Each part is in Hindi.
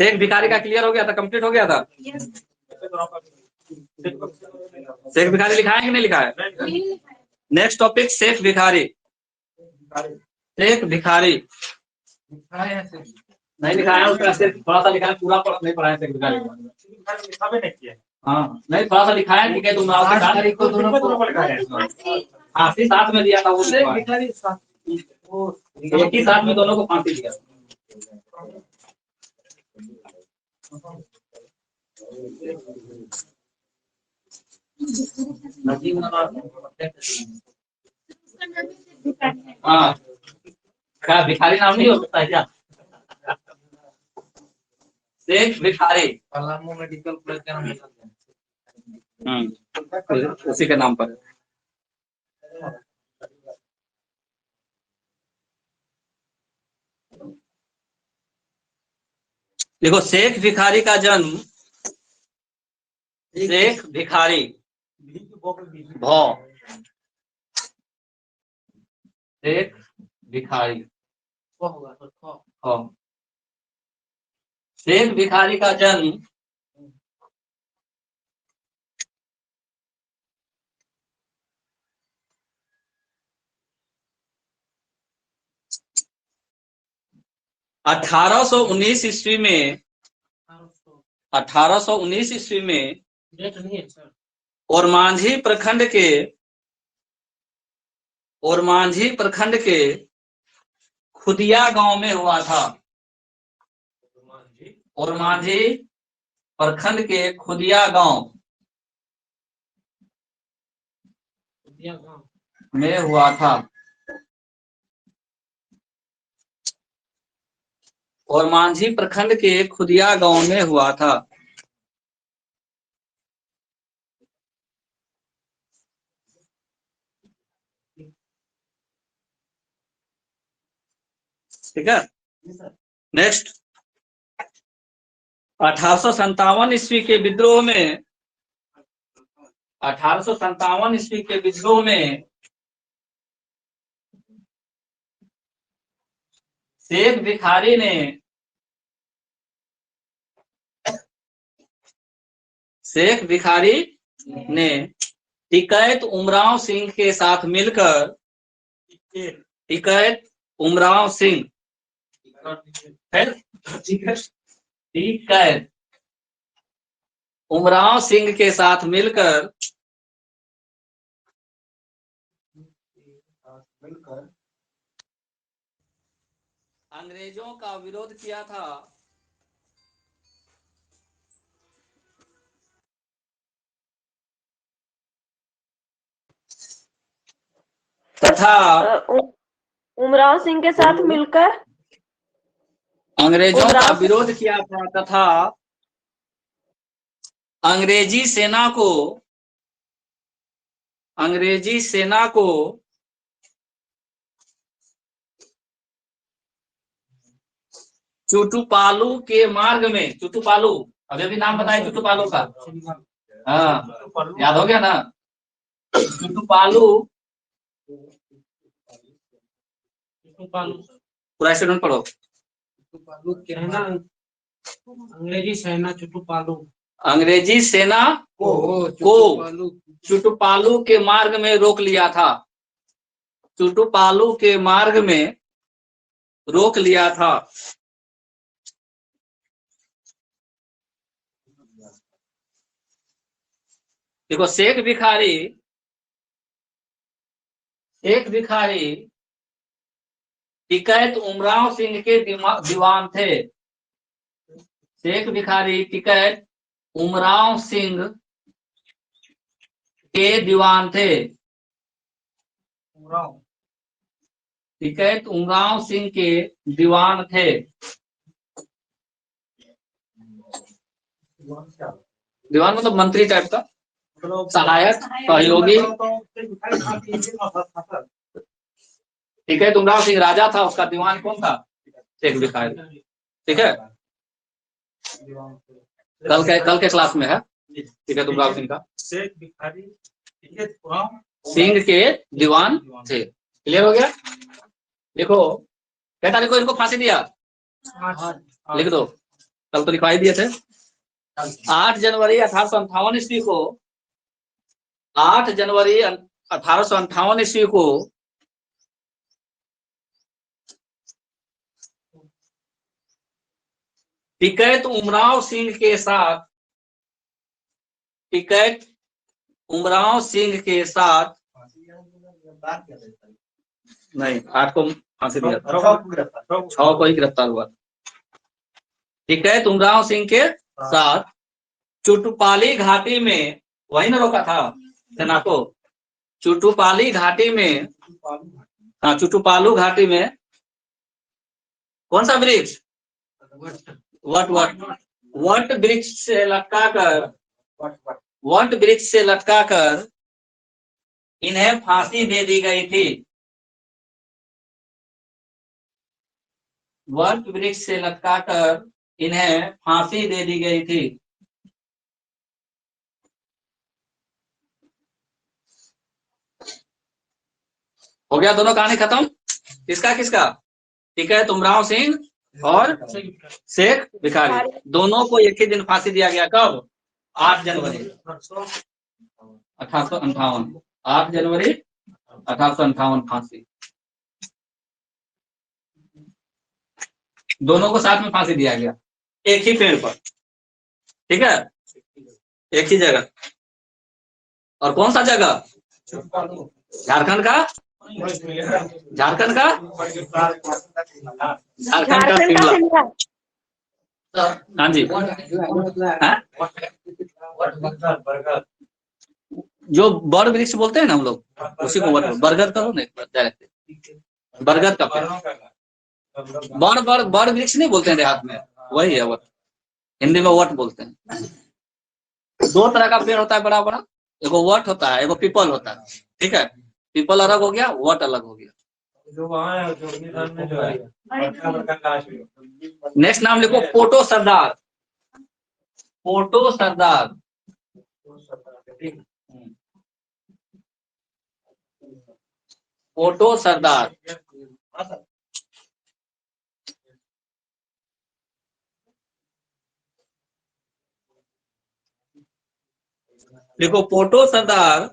शेख भिखारी का क्लियर हो गया था, कंप्लीट हो गया था। शेख भिखारी लिखा है कि नहीं लिखा है? Next topic Sheikh Bhikhari. शेख भिखारी नहीं लिखा है, उसका सिर्फ थोड़ा सा लिखा है, पूरा नहीं पढ़ा है शेख भिखारी। हाँ नहीं, थोड़ा सा लिखा है, ठीक है। तुम फांसी साथ में दिया था वो, एक ही साथ में दोनों को फांसी दिया। हाँ क्या भिखारी नाम नहीं हो सकता है क्या? शेख भिखारी पलामू मेडिकल कॉलेज का नाम, उसी के नाम पर। देखो शेख भिखारी का जन्म, शेख भिखारी शेख भिखारी शेख भिखारी का जन्म 1819 ईस्वी में, 1819 ईस्वी में ओरमांझी प्रखंड के खुदिया गांव में हुआ था। ओरमांझी प्रखंड के खुदिया गांव में हुआ था। ओरमांझी प्रखंड के खुदिया गांव में हुआ था। ठीक है। नेक्स्ट 1857 ईस्वी के विद्रोह में, 1857 ईस्वी के विद्रोह में शेख भिखारी ने टिकैत उमराव सिंह के साथ मिलकर, टिकैत उमराव सिंह के साथ मिलकर अंग्रेजों का विरोध किया था तथा उमराव सिंह के साथ मिलकर अंग्रेजों का विरोध किया था तथा अंग्रेजी सेना को चुटुपालू के मार्ग में, चुटुपालू अभी भी नाम बताए चुटुपालू का, हाँ याद हो गया ना? चुटुपालू पूरा स्टेटमेंट पढ़ो। अंग्रेजी सेना को चुटुपालू के मार्ग में रोक लिया था। चुटुपालू के मार्ग में रोक लिया था। देखो शेख भिखारी टिकैत उमराव सिंह के दीवान थे। शेख भिखारी टिकैत उमराव सिंह के दीवान थे। टिकैत उमराव सिंह के दीवान थे। दीवान मतलब मंत्री टाइप का, सहायक, सहयोगी। टिकैत उमराव सिंह राजा था, उसका दीवान कौन था? शेख भिखारी। ठीक है, कल के क्लास में है टिकैत उमराव सिंह का। शेख भिखारी सिंह के दीवान थे। क्लियर हो गया? देखो क्या तारीख को इनको फांसी दिया, लिख दो कल तो लिखवाई दिए थे। 8 जनवरी 1858 ईस्वी को 8 जनवरी 1858 ईस्वी को टिकैत उमराव सिंह के साथ नहीं 8 को फांसी दिया, 6 को ही गिरफ्तार हुआ। टिकैत उमराव सिंह के साथ चुटुपाली घाटी में, वही ना रोका था सेना को, चुटुपाली घाटी में, हाँ चुटुपालू घाटी में कौन सा वृक्ष, वट वृक्ष से लटकाकर इन्हें फांसी दे दी गई थी। वट वृक्ष से लटकाकर इन्हें फांसी दे दी गई थी। हो गया दोनों कहानी खत्म। किसका किसका, टिकैत उमराव सिंह और शेख भिखारी, दोनों को एक ही दिन फांसी दिया गया। कब? 8 जनवरी 1858। 8 जनवरी 1858 फांसी, दोनों को साथ में फांसी दिया गया, एक ही पेड़ पर, ठीक है, एक ही जगह। और कौन सा जगह? झारखंड का शिमला। हाँ जी, जो बड़ वृक्ष बोलते हैं ना हम लोग, उसी को बरगद करो ना, बरगद का पेड़। बड़ वृक्ष नहीं बोलते हैं देहात में, वही है वट, हिंदी में वट बोलते हैं। 2 तरह का पेड़ होता है बड़ा बड़ा, एगो वट होता है, एगो पीपल होता है, ठीक है। पीपल अलग हो गया, वट अलग हो गया। नेक्स्ट नाम लिखो, पोटो सरदार। पोटो सरदार, पोटो सरदार। देखो पोटो सरदार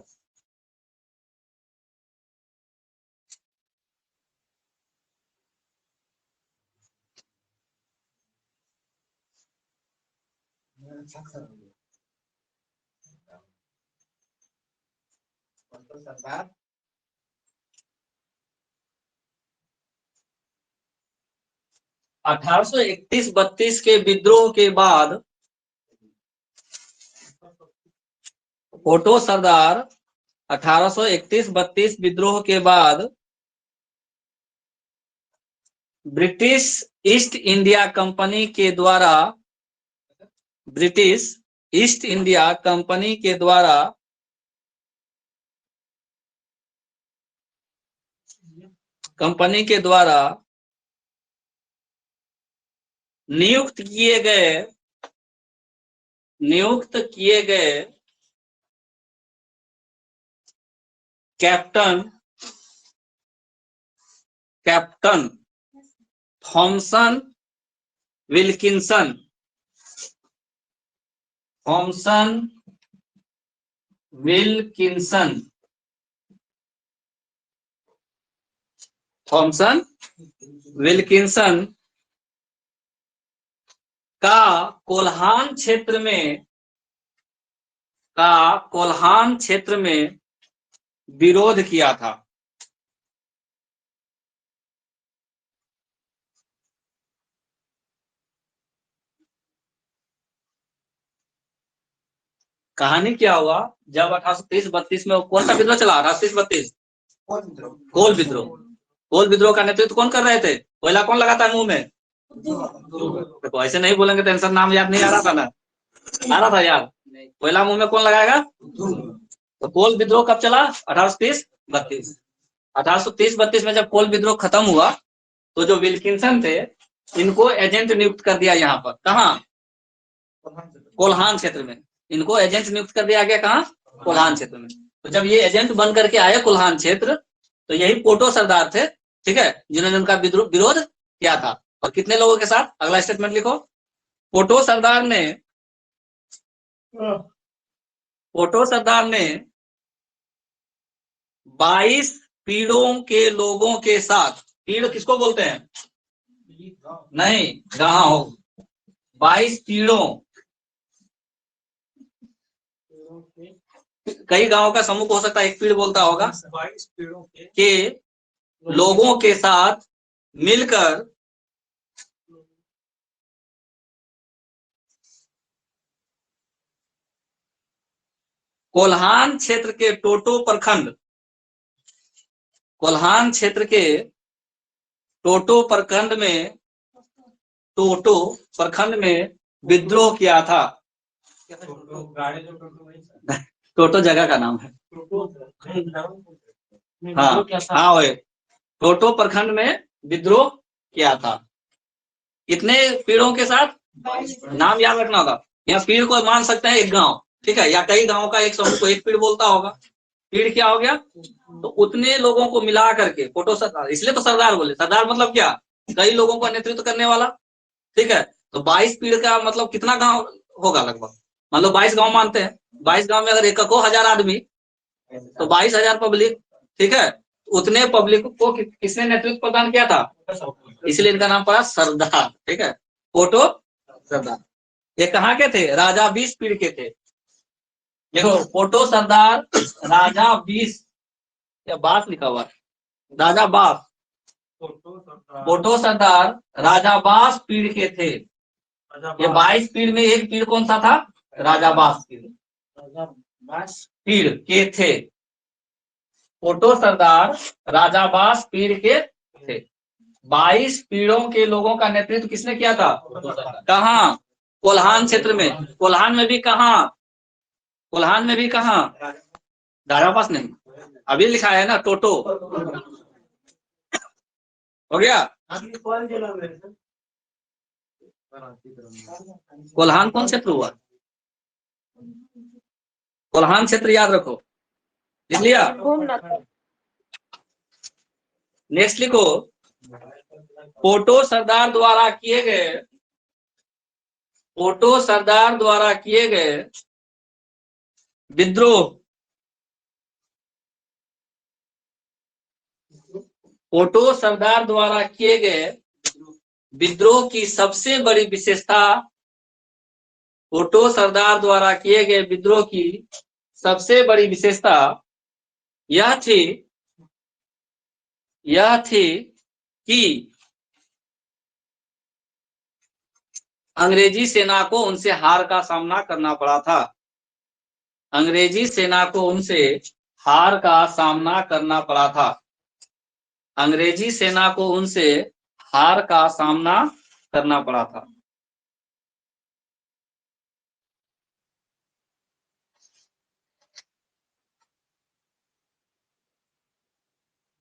सरदार 1831-32 के विद्रोह के बाद, पोटो सरदार 1831-32 विद्रोह के बाद ब्रिटिश ईस्ट इंडिया कंपनी के द्वारा, ब्रिटिश ईस्ट इंडिया कंपनी के द्वारा नियुक्त किए गए कैप्टन थॉमसन विल्किंसन का कोल्हान क्षेत्र में विरोध किया था। कहानी क्या हुआ, जब 1830-32 में कौन सा विद्रोह चला? 1830-32 कोल विद्रोह का नेतृत्व कौन कर रहे थे? कोयला कौन लगाता है मुंह में? तो ऐसे नहीं बोलेंगे तो आंसर नाम याद नहीं आ रहा था ना, आ रहा था याद। कोयला मुंह में कौन लगाएगा? तो कोल विद्रोह कब चला? 1830-32। 1830-32 में जब कोल विद्रोह खत्म हुआ तो जो विल्किंसन थे, इनको एजेंट नियुक्त कर दिया यहाँ पर। कहाँ? कोल्हान क्षेत्र में इनको एजेंट नियुक्त कर दिया गया। कहाँ? कोल्हान क्षेत्र में। तो जब ये एजेंट बन करके आए कोल्हान क्षेत्र, तो यही पोटो सरदार थे, ठीक है, जिन्होंने उनका विरोध किया था। और कितने लोगों के साथ? अगला स्टेटमेंट लिखो, पोटो सरदार ने 22 पीढ़ों के लोगों के साथ, पीढ़ किसको बोलते हैं? नहीं, गांव। 22 पीढ़ों, कई गांवों का समूह हो सकता है, एक पीढ़ बोलता होगा। 22 पीढ़ों के लोगों के साथ मिलकर कोल्हान क्षेत्र के टोटो प्रखंड, कोल्हान क्षेत्र के टोटो प्रखंड में विद्रोह किया था। टोटो जगह का नाम है। हाँ हाँ, वही टोटो प्रखंड में विद्रोह किया था। कितने पीढ़ों के साथ? नाम याद रखना होगा। यहाँ पीढ़ को मान सकते हैं एक गांव, ठीक है, या कई गांवों का एक समूह को एक पीढ़ बोलता होगा। पीढ़ क्या हो गया? तो उतने लोगों को मिला करके पोटो सरदार, इसलिए तो सरदार बोले। सरदार मतलब क्या? कई लोगों का नेतृत्व करने वाला, ठीक है। तो 22 पीढ़ का मतलब कितना गांव होगा? लगभग मान लो 22 गांव मानते हैं। 22 गांव में अगर एक को 1000 आदमी, तो 22,000 पब्लिक, ठीक है। उतने पब्लिक को किसने नेतृत्व प्रदान किया था? इसलिए इनका नाम पड़ा सरदार, ठीक है, पोटो सरदार। ये कहाँ के थे? राजा 20 पीढ़ के थे। देखो, पोटो सरदार राजा 20, या बास लिखा हुआ है, राजा बास। पोटो सरदार राजा बास पीढ़ के थे। ये 22 पीढ़ में एक पीढ़ कौन सा था? राजा बास पीढ़ के थे। पोटो सरदार राजा बास पीढ़ के थे। 22 पीढ़ों के लोगों का नेतृत्व किसने किया था? कहाँ? कोल्हान क्षेत्र में। कोल्हान में भी कहाँ? कोल्हान में भी कहाँ? राजा बास नहीं, अभी लिखा है ना टोटो। हो गया। कोल्हान कौन क्षेत्र हुआ? कोल्हान क्षेत्र याद रखो, लिख लिया। नेक्स्ट लिखो, पोटो सरदार द्वारा किए गए विद्रोह, पोटो सरदार द्वारा किए गए विद्रोह की सबसे बड़ी विशेषता, पोटो सरदार द्वारा किए गए विद्रोह की सबसे बड़ी विशेषता यह थी कि अंग्रेजी सेना को उनसे हार का सामना करना पड़ा था। अंग्रेजी सेना को उनसे हार का सामना करना पड़ा था। अंग्रेजी सेना को उनसे हार का सामना करना पड़ा था।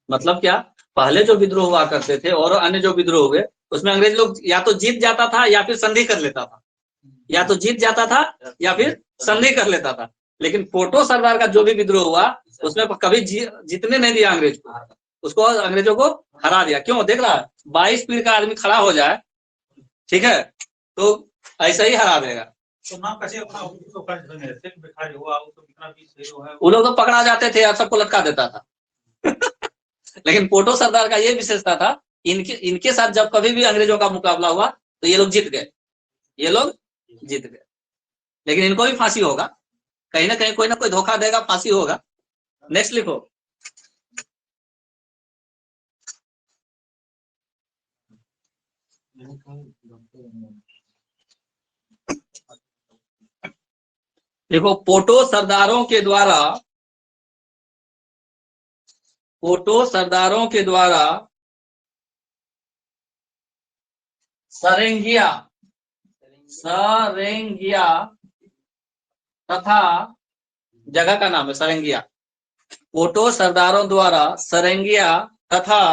मतलब क्या? पहले जो विद्रोह हुआ करते थे और अन्य जो विद्रोह हुए, उसमें अंग्रेज लोग या तो जीत जाता था या फिर संधि कर लेता था, या तो जीत जाता था या फिर संधि कर लेता था। लेकिन पोटो सरदार का जो भी विद्रोह हुआ, उसमें कभी जीतने नहीं दिया अंग्रेज को, उसको अंग्रेजों को हरा दिया। क्यों? देख रहा है, 22 पीढ़ का आदमी खड़ा हो जाए, ठीक है, तो ऐसा ही हरा देगा। वो लोग तो पकड़ा जाते थे और सबको लटका देता था। लेकिन पोटो सरदार का ये विशेषता था, इनके साथ जब कभी भी अंग्रेजों का मुकाबला हुआ तो ये लोग जीत गए, लेकिन इनको भी फांसी होगा, कहीं ना कहीं कोई ना कोई धोखा देगा, फांसी होगा। नेक्स्ट लिखो, देखो, पोटो सरदारों के द्वारा सरेंगिया तथा, जगह का नाम है सरेंगिया। पोटो सरदारों द्वारा सरेंगिया तथा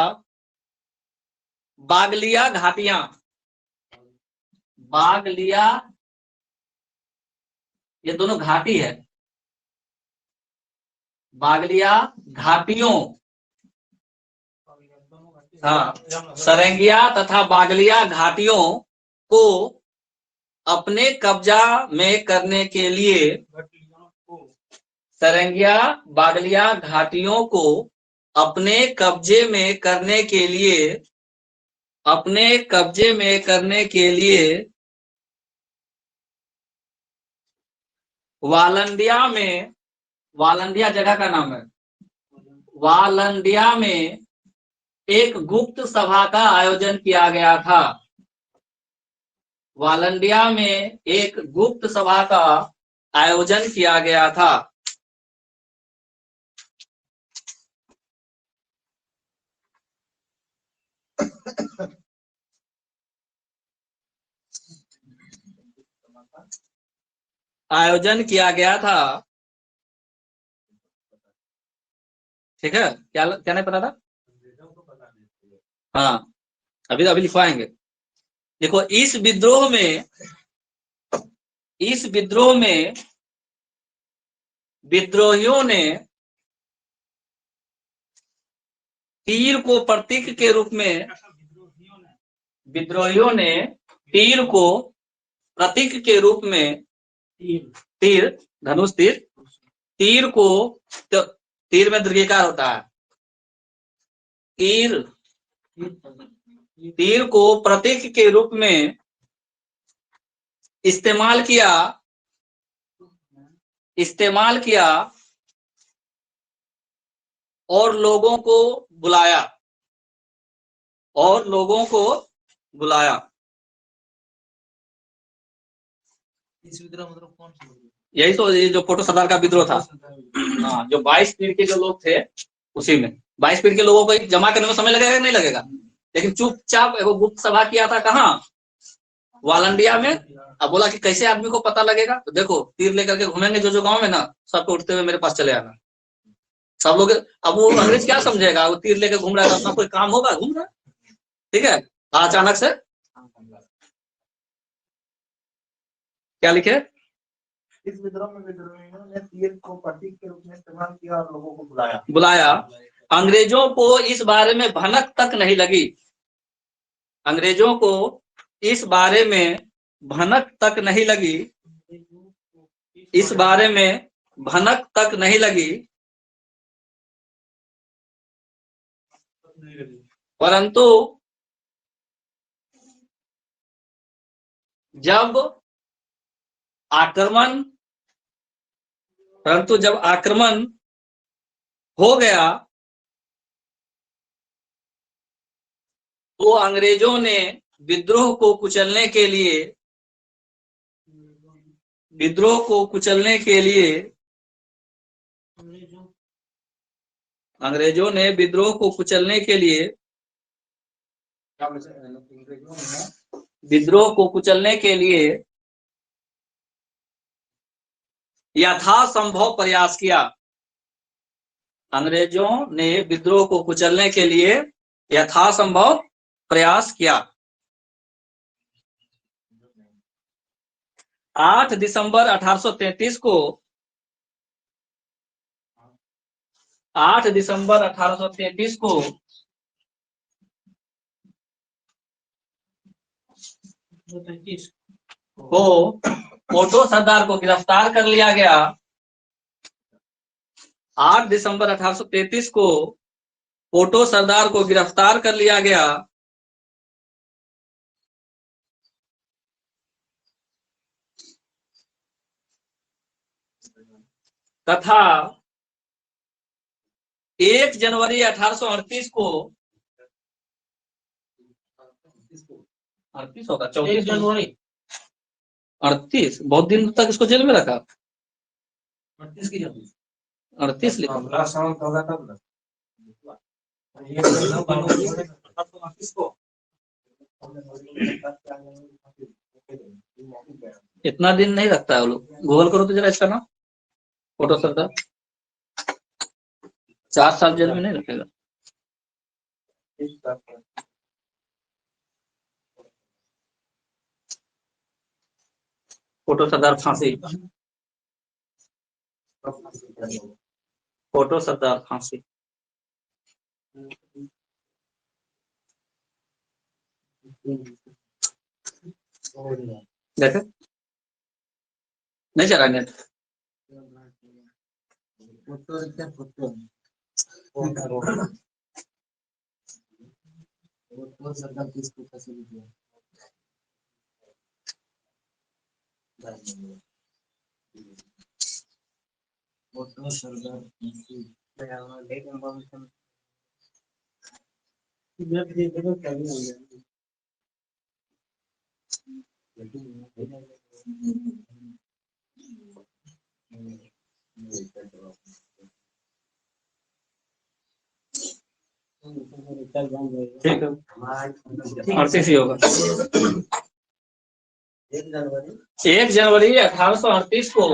बागलिया घाटियां, ये दोनों घाटी है, बागलिया घाटियों, हाँ, सरेंगिया तथा बागलिया घाटियों को अपने कब्जा में करने के लिए सरंगिया बागलिया घाटियों को अपने कब्जे में करने के लिए वालंडिया जगह का नाम है, वालंडिया में एक गुप्त सभा का आयोजन किया गया था। वालंडिया में एक गुप्त सभा का आयोजन किया गया था। आयोजन किया गया था। ठीक है, क्या क्या नहीं पता था? हाँ, अभी लिखवाएंगे। देखो, इस विद्रोह में विद्रोहियों ने तीर को प्रतीक के रूप में तीर, धनुष तीर को, तो तीर में दीर्घिकार होता है। तीर को प्रतीक के रूप में इस्तेमाल किया और लोगों को बुलाया। इस विद्रोह मतलब कौन सा? यही तो, ये जो फोटो सरदार का विद्रोह था। हाँ, जो 22 पीढ़ के जो लोग थे, उसी में 22 पीढ़ के लोगों को जमा करने में समय लगेगा नहीं लगेगा? लेकिन चुपचाप एगो गुप्त सभा किया था। कहाँ? वालंडिया में। अब बोला कि कैसे आदमी को पता लगेगा? तो देखो, तीर लेकर के घूमेंगे जो गांव में ना, सबको उठते हुए मेरे पास चले आना। सब लोग, अब वो अंग्रेज क्या समझेगा? वो तीर लेकर घूम रहा है, अपना कोई काम होगा, घूम रहा। ठीक है, अचानक से क्या लिखे? इस विद्रोह में विद्रोहियों ने तीर को प्रतीक के रूप में इस्तेमाल किया और लोगों को बुलाया। अंग्रेजों को इस बारे में भनक तक नहीं लगी। अंग्रेजों को इस बारे में भनक तक नहीं लगी। परंतु जब आक्रमण हो गया तो अंग्रेजों ने विद्रोह को कुचलने के लिए यथासंभव प्रयास किया। अंग्रेजों ने विद्रोह को कुचलने के लिए यथासंभव प्रयास किया। 8 दिसंबर 1833 को 35 पोटो सरदार को गिरफ्तार कर लिया गया। 8 दिसंबर 1833 को पोटो सरदार को गिरफ्तार कर लिया गया तथा 1 जनवरी 1838 को 38 होगा, 1 जनवरी 38, बहुत दिन तक इसको जेल में रखा। 38 की जब 38 लिखा। इतना दिन नहीं रखता है वो लोग। गूगल करो तो जरा इसका नाम, फोटो सरदार। 4 साल जेल में नहीं रखेगा। फोटो सरदार फांसी। फोटो सरदार फांसी। देखे नहीं चला नेट। ठीक है 38 ही होगा। 1 जनवरी 1838 को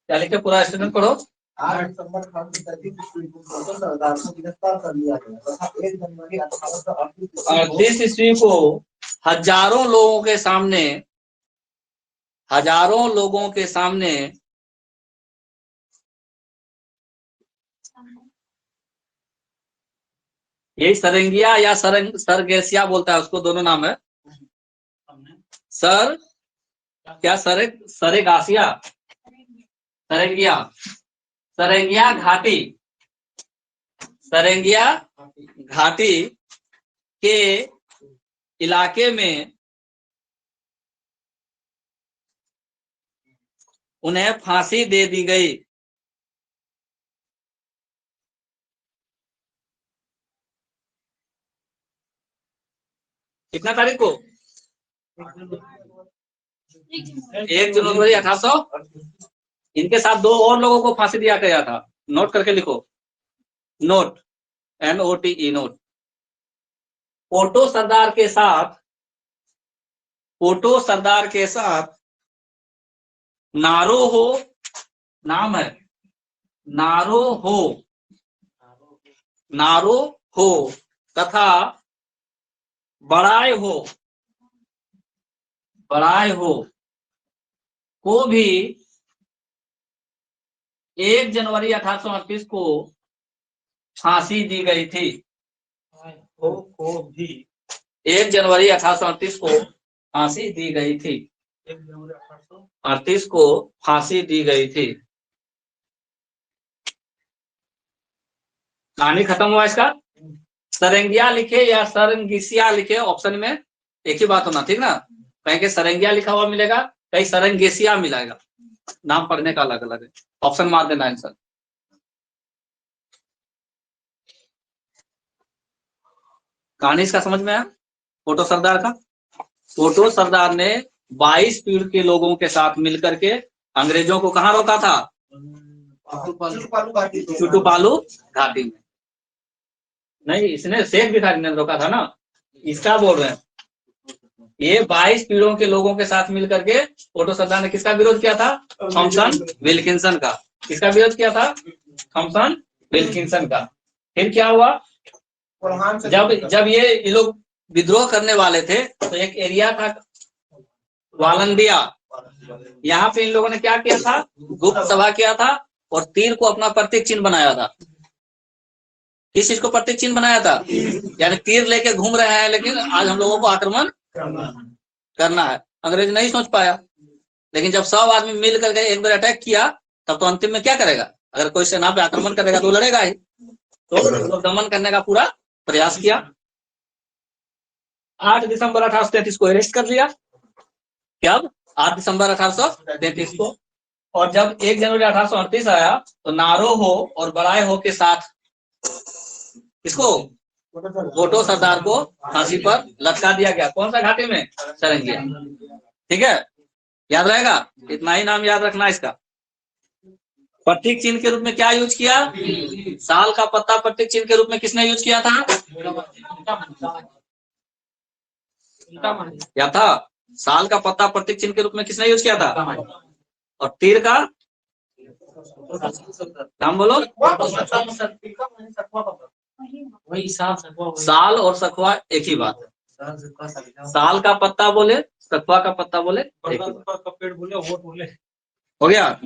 क्या लिखे, पूरा स्टेटमेंट पढ़ो। 8 दिसंबर 1833 ईस्वी को सरदार को गिरफ्तार कर लिया गया तथा 1 जनवरी 1838 ईस्वी को हजारों लोगों के सामने यही सरंगिया या सरगेसिया बोलता है उसको, दोनों नाम है। सर क्या सरेगासिया, सरंगिया घाटी के इलाके में उन्हें फांसी दे दी गई। कितना तारीख को? 1 जनवरी 1800। इनके साथ 2 और लोगों को फांसी दिया गया था, नोट करके लिखो, नोट NOTE नोट। पोटो सरदार के साथ नारोहो नाम है, नारोहो तथा बड़ाई हो को भी 1 जनवरी 1838 को फांसी दी गई थी। 1 जनवरी 1838 को फांसी दी गई थी। 38 को फांसी दी गई थी। कहानी खत्म हुआ इसका। सरंगिया लिखे या सरंगिसिया लिखे, ऑप्शन में एक ही बात होना, ठीक ना। कहीं के सरंगिया लिखा हुआ मिलेगा, कहीं सरंगेसिया मिलेगा, नाम पढ़ने का अलग अलग है। ऑप्शन मार देना आंसर। कहानी इसका समझ में आया। पोटो सरदार का, पोटो सरदार ने 22 पीढ़ के लोगों के साथ मिलकर के अंग्रेजों को कहाँ रोका था? चुटुपालू घाटी में। नहीं, इसने शेख भिखारी ने रोका था ना, इसका बोल रहे हैं। ये 22 पीढ़ों के लोगों के साथ मिलकर के पोटो सरदार ने किसका विरोध किया था? थॉमसन विल्किंसन का। किसका विरोध किया था? थॉमसन विल्किंसन का। फिर क्या हुआ? जब ये लोग विद्रोह करने वाले थे तो एक एरिया था वालंदिया, यहाँ पे इन लोगों ने क्या किया था? गुप्त सभा किया था और तीर को अपना प्रतीक चिन्ह बनाया था। किस चीज को प्रतीक चिन्ह बनाया था? यानी तीर लेके घूम रहे हैं, लेकिन आज हम लोगों को आक्रमण करना है। अंग्रेज नहीं सोच पाया, लेकिन जब 100 आदमी मिल करके एक बार अटैक किया, तब तो अंतिम में क्या करेगा? अगर कोई सेना पे आक्रमण करेगा तो लड़ेगा ही। तो दमन करने का पूरा प्रयास किया। 8 दिसंबर 1833 को अरेस्ट कर लिया। क्या? 8 दिसंबर 1833 को। और जब 1 जनवरी 1838 आया तो नारोहो और बड़ाईहो के साथ इसको पोटो सरदार को फांसी पर लटका दिया गया। कौन सा घाटी में? सरंगिया। ठीक है, याद रहेगा, इतना ही नाम याद रखना इसका। प्रतीक चिन्ह के रूप में क्या यूज किया? साल का पत्ता प्रतीक चिन्ह के रूप में किसने यूज किया था? क्या था? साल का पत्ता प्रतीक चिन्ह के रूप में किसने यूज किया था? और तीर का नाम बोलो। वही साल और सखुआ एक ही बात है। साल का पत्ता बोले, सखुआ का पत्ता बोले, एक ही बात। पेड़ बोले, वोट बोले। हो गया।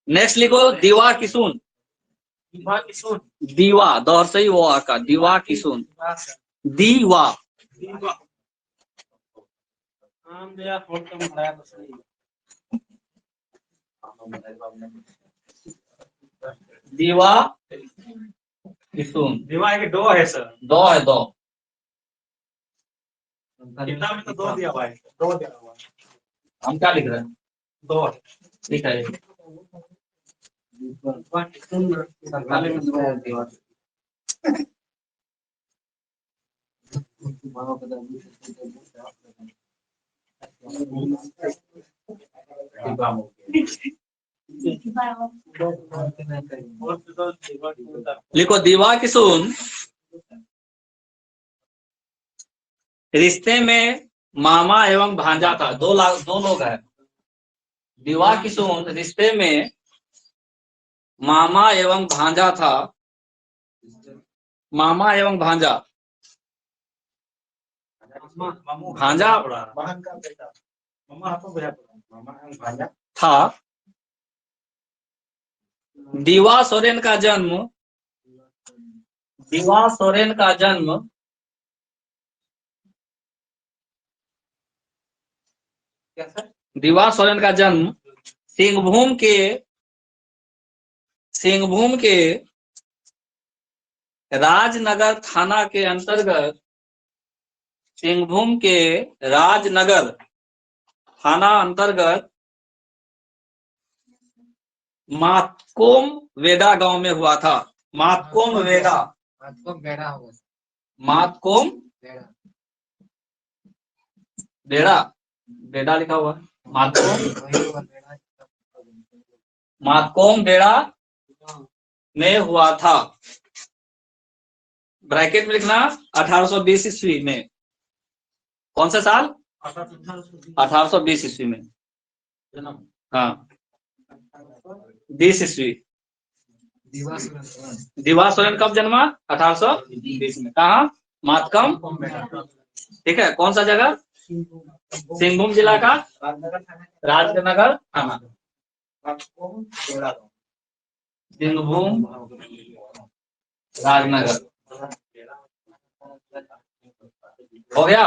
नेक्स्ट लिखो दीवा किसुन। दीवा दोहर सही वो आका, दीवा किसुन। दीवा। आम दिया फोट कम भराया तो सही। दीवा किसुन। दीवा के दो है सर। दो है, दो। किताब में तो दो दिया हुआ है। दो दिया हुआ है। हम क्या लिख रहे हैं? दो है। ठीक है। लिखो दीवा किसुन रिश्ते में मामा एवं भांजा था। दो लोग हैं। दीवा किसुन रिश्ते में मामा एवं भांजा था। मामा एवं भांजा। भांजा बहन का बेटा। मम्मा आपको बुझा पड़ा। मम्मा भांजा था। दीवा सोरेन का जन्म। दीवा सोरेन का जन्म दीवा सोरेन का जन्म सिंहभूम के राजनगर थाना के अंतर्गत सिंहभूम के राजनगर थाना अंतर्गत मातकोम वेड़ा गांव में हुआ था। मातकोम वेड़ा। मातकोम बेड़ा। बेड़ा लिखा हुआ है। मातकोम बेड़ा में हुआ था। ब्रैकेट में लिखना 1820 ईस्वी में। कौन सा साल? 1820 ईस्वी में। हाँ 20 ईस्वी। दीवा सोरेन कब जन्मा? 1820 में। कहा? मातकम। ठीक है। कौन सा जगह? सिंहभूम जिला का राजनगर थाना। सिंहभूम राजनगर। हो गया।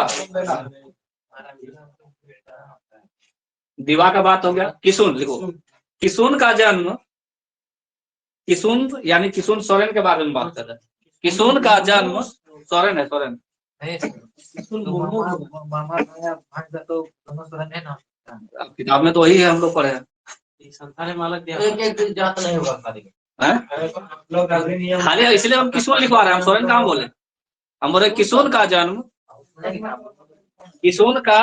दीवा का बात हो गया। किसुन लिखो। किसुन का जन्म किसुन यानी किसुन सोरेन के बारे में बात कर रहे हैं। किसुन का जन्म सोरेन है। सोरेन किताब में तो वही है, हम लोग पढ़े हैं। जात नहीं होगा खाली इसलिए हम किसुन लिखवा रहे हैं। हम सोरेन कहाँ बोले? हम बोले किसुन का जन्म। किसुन का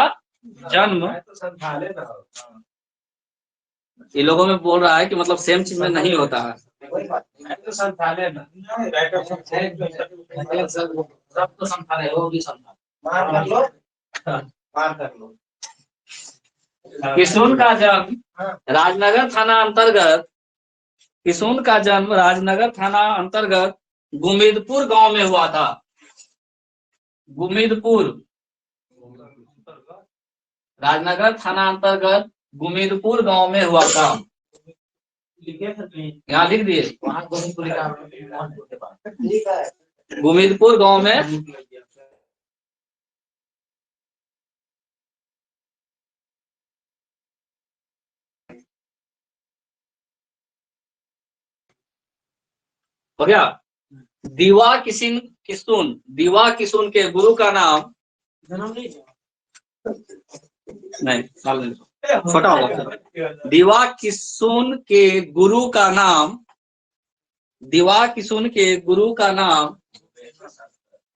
जन्म ये लोगों में बोल रहा है कि मतलब सेम चीज में नहीं होता है। किसुन का जन्म राजनगर थाना अंतर्गत किसुन का जन्म राजनगर थाना अंतर्गत गुमिदपुर गांव में हुआ था। गुमिदपुर राजनगर थाना अंतर्गत गुमिदपुर गांव में हुआ था। यहाँ लिख दिए। गुमिदपुर गांव में हो गया। दीवा किसुन के गुरु का नाम नहीं छोटा होगा। दीवा किसुन के गुरु का नाम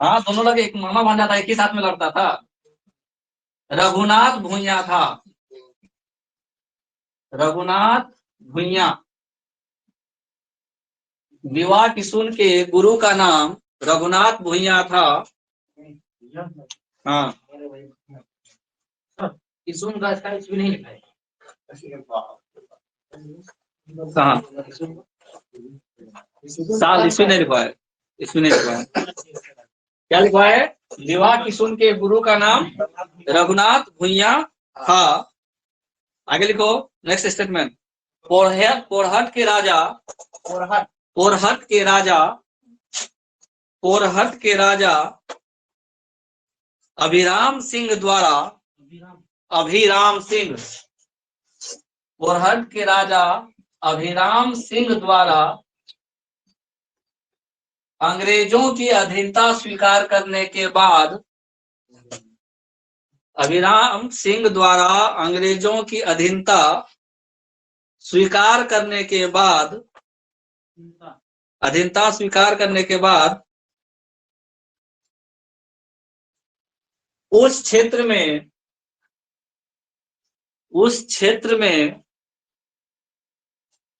हाँ दोनों लगे। एक मामा भांजा था, एक ही साथ में लड़ता था। रघुनाथ भुइयां था। रघुनाथ भुइयां। दीवा किसुन के गुरु का नाम रघुनाथ भुइयां था। हाँ किसुन का इसका ईस्वी नहीं लिखा है। कहाँ? साल ईस्वी नहीं लिखा है। ईस्वी नहीं लिखा है। क्या लिखा है? दीवा किसुन के गुरु का नाम रघुनाथ भुइयां था। आगे लिखो। Next statement. पोरहट के राजा अभिराम सिंह द्वारा, अभिराम सिंह, ओरहट के राजा अभिराम सिंह द्वारा अंग्रेजों की अधीनता स्वीकार करने के बाद, अभिराम सिंह द्वारा अंग्रेजों की अधीनता स्वीकार करने के बाद, अधीनता स्वीकार करने के बाद उस क्षेत्र में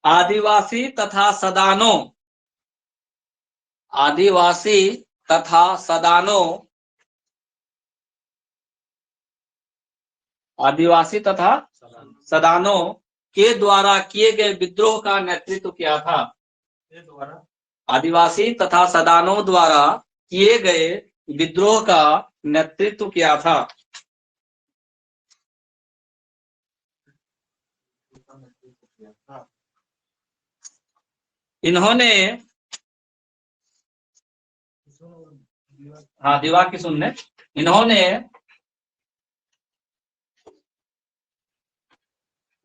आदिवासी तथा सदानों, आदिवासी तथा सदानों, आदिवासी तथा सदानों के द्वारा किए गए विद्रोह का नेतृत्व किया था। आदिवासी तथा सदानों द्वारा किए गए विद्रोह का नेतृत्व किया था। इन्होंने, हाँ दीवार की सुनने, इन्होंने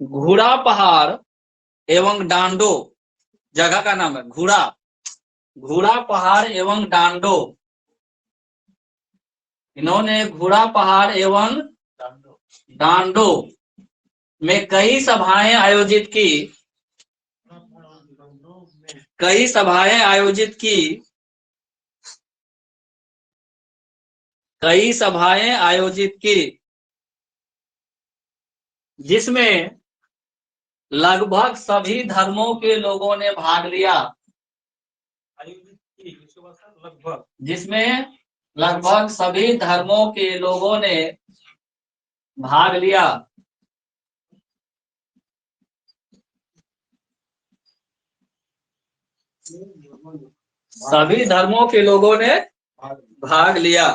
घुड़ा पहाड़ एवं डांडो, जगह का नाम है घुड़ा पहाड़ एवं डांडो, इन्होंने घुड़ा पहाड़ एवं डांडो में कई सभाएं आयोजित की, कई सभाएं आयोजित की, कई सभाएं आयोजित की, जिसमें लगभग सभी धर्मों के लोगों ने भाग लिया, जिसमें लगभग सभी धर्मों के लोगों ने भाग लिया। सभी धर्मों के लोगों ने भाग लिया।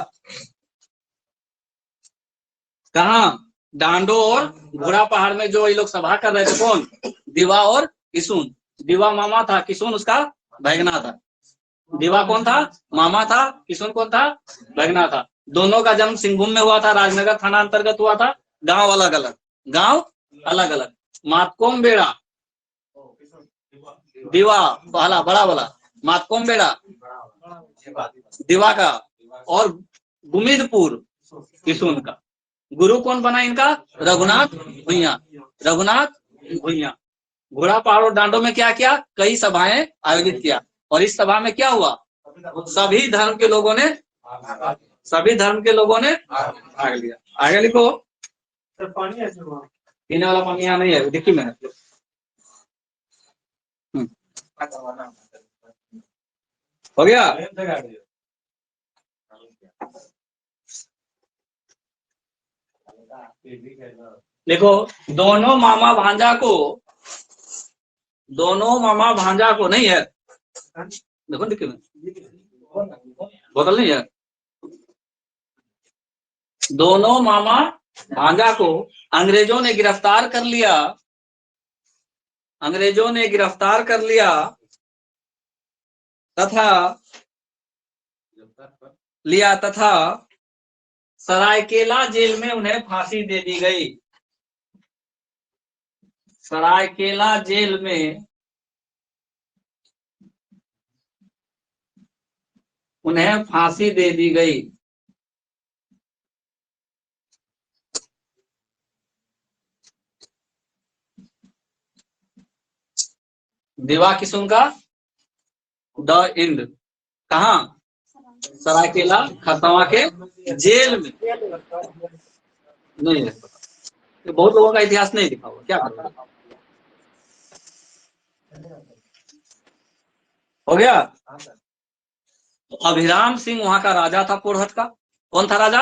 कहाँ? डांडो और घोड़ा पहाड़ में जो ये लोग सभा कर रहे थे। कौन? दिवा और किशुन। दिवा मामा था, किशुन उसका भगना था। दिवा कौन था? मामा था। किशुन कौन था? भगना था। दोनों का जन्म सिंहभूम में हुआ था, राजनगर थाना अंतर्गत हुआ था। गांव अलग अलग, गांव अलग अलग। मातकोम बेड़ा, दिवा पहला बड़ा वाला, मातकोम बेड़ा दिवा का, और गुमिदपुर किशुन का। गुरु कौन बना इनका? रघुनाथ भुइयां। रघुनाथ भुइयां। घोड़ा पहाड़ और डांडो में क्या किया? कई सभाएं आयोजित किया। और इस सभा में क्या हुआ? सभी धर्म के लोगों ने भाग लिया। आगे लिखो। पीने वाला पानी यहाँ नहीं है, देखिए मैंने। हो गया? देखो, दोनों मामा भांजा को नहीं है। देखो देखिए, बोतल नहीं है। दोनों मामा भांजा को अंग्रेजों ने गिरफ्तार कर लिया। अंग्रेजों ने गिरफ्तार कर लिया तथा सरायकेला जेल में उन्हें फांसी दे दी गई। सरायकेला जेल में उन्हें फांसी दे दी गई। दिवा किशुन का द इंड कहाँ? सरायकेला खरसावां के जेल में। नहीं है, तो बहुत लोगों का इतिहास नहीं लिखा हुआ, क्या करना? हो गया? अभिराम सिंह वहां का राजा था पुरहट का। कौन था राजा?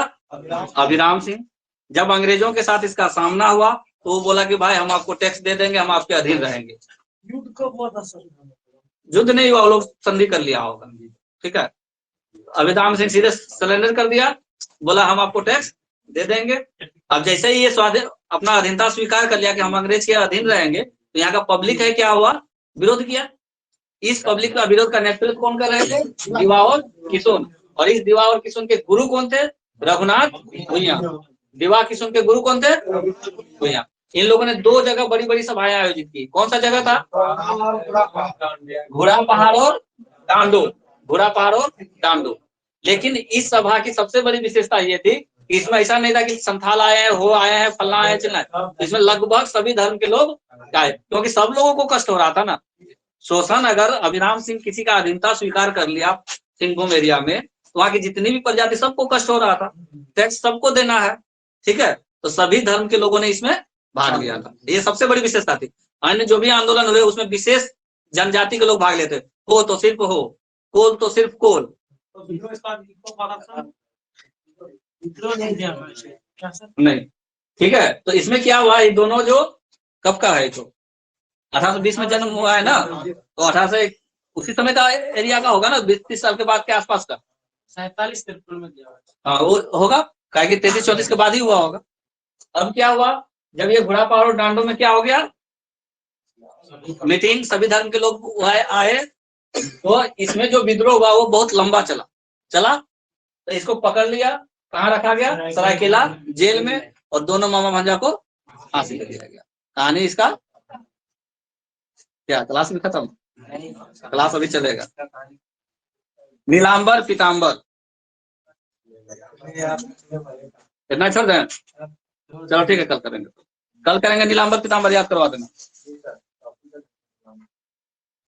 अभिराम सिंह। जब अंग्रेजों के साथ इसका सामना हुआ तो वो बोला कि भाई हम आपको टैक्स दे देंगे, हम आपके अधीन रहेंगे। युद्ध कब हुआ था सर? युद्ध नहीं हुआ, वो लोग संधि कर लिया होगा। ठीक है। अभिराम सिंह सीधे सरेंडर कर दिया, बोला हम आपको टैक्स दे देंगे। अब जैसे ही ये स्वाधीन अपना अधीनता स्वीकार कर लिया कि हम अंग्रेज के अधीन रहेंगे, तो यहाँ का पब्लिक है क्या हुआ? विरोध किया। इस पब्लिक का विरोध का नेतृत्व कौन कर रहे थे? दिवा और किशुन। और इस दिवा और किशुन के गुरु कौन थे? रघुनाथ भुइयां। विवाह किशुन के गुरु कौन थे? भुइयां। इन लोगों ने 2 जगह बड़ी बड़ी सभाएं आयोजित की। कौन सा जगह था? घोड़ा पहाड़ और डांडो। घोड़ा पहाड़ और डांडो। लेकिन इस सभा की सबसे बड़ी विशेषता ये थी कि इसमें ऐसा नहीं था कि संथाल आए हैं, हो आए हैं, फलना आए हैं, चिल्ला। इसमें लगभग सभी धर्म के लोग आए, क्योंकि सब लोगों को कष्ट हो रहा था ना। शोषण, अगर अभिराम सिंह किसी का अधीनता स्वीकार कर लिया सिंहभूम एरिया में, तो वहां की जितनी भी प्रजाति सबको कष्ट हो रहा था, टैक्स सबको देना है, ठीक है। तो सभी धर्म के लोगों ने इसमें भाग लिया था। ये सबसे बड़ी विशेषता थी। अन्य जो भी आंदोलन हुए उसमें विशेष जनजाति के लोग भाग लेते। हो तो सिर्फ हो, कोल तो सिर्फ कोल। नहीं, ठीक है। तो इसमें क्या हुआ, ये दोनों जो कब का है, तो 1820 में जन्म हुआ है ना, तो 1800 उसी समय का एरिया का होगा ना, 20-30 साल के बाद के आसपास का। 47-53 में दिया। हाँ वो होगा, क्या 33-34 के बाद ही हुआ होगा। अब क्या हुआ, जब ये घोड़ा पहाड़ और डांडो में क्या हो गया, मीटिंग, सभी धर्म के लोग आए, तो इसमें जो विद्रोह हुआ वो बहुत लंबा चला। तो इसको पकड़ लिया, कहाँ रखा गया? सरायकेला जेल में, और दोनों मामा भांजा को फांसी कर दिया गया। कहानी इसका क्या क्लास में खत्म? क्लास अभी चलेगा। नीलांबर पीतांबर इतना छोड़ दें, चलो ठीक है, कल करेंगे नीलांबर पीतांबर याद करवा देना।